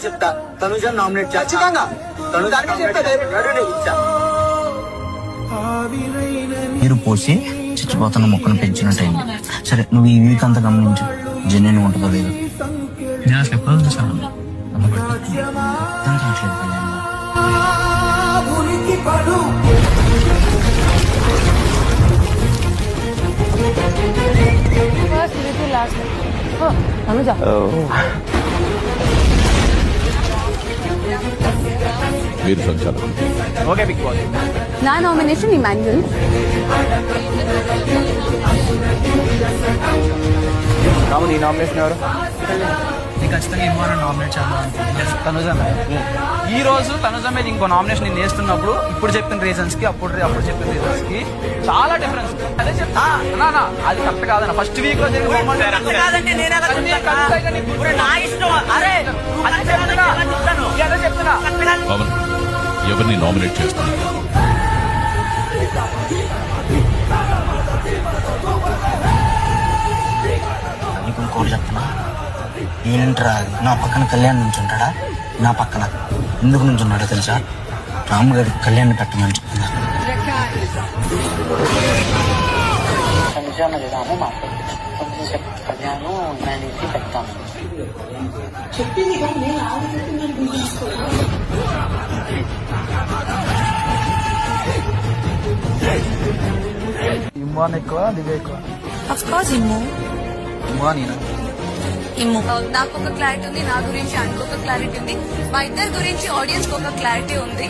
చెప్తా తనుజ నామినేట్ ఖచ్చితంగా మీరు పోసి చచ్చిపోతున్న మొక్కను పెంచినట్టయింది. సరే నువ్వు ఈ వీక్ అంతా గమనించు, జెన్యున్ ఉంటుందో లేదు. నేను అసలు ఎప్పుడు చూసాను మీరు సంచాలకులు. ఓకే బిగ్ బాస్. నా నామినేషన్ ఇమాన్యుయల్. రాము నీ నామినేషన్ ఎవరు? ఖచ్చితంగా ఇమ్మని నామినేట్ చేద్దాం. తనుజ. ఈ రోజు తనుజ మీద ఇంకో నామినేషన్ నేను వేస్తున్నప్పుడు ఇప్పుడు చెప్పిన రీజన్స్ కి అప్పుడు చెప్పిన రీజన్స్ కి చాలా డిఫరెన్స్. అదే చెప్తా అది కరెక్ట్ కాదన్న. ఫస్ట్ వీక్ లో జరిగిన చెప్తున్నా పవన్ ఎవరిని నామినేట్ చేస్తున్నారు? నీకు ఇంకోటి చెప్తున్నా, ఏంట్రా నా పక్కన కళ్యాణ్ నుంచుంటాడా? నా పక్కన ఎందుకు నుంచున్నాడో తెలుసా? రాము గారికి కళ్యాణ్ పెట్టమని చెప్తున్నా. ఇమ్మాన్ ఎక్కువ దివ్య ఎక్కువ? ఆఫ్ కోర్స్ ఇమ్ము. ఇమ్మాన్ ఇమ్ము. నాకు ఒక క్లారిటీ ఉంది, నా గురించి అనుకు ఒక క్లారిటీ ఉంది, మా ఇద్దరి గురించి ఆడియన్స్ ఒక క్లారిటీ ఉంది.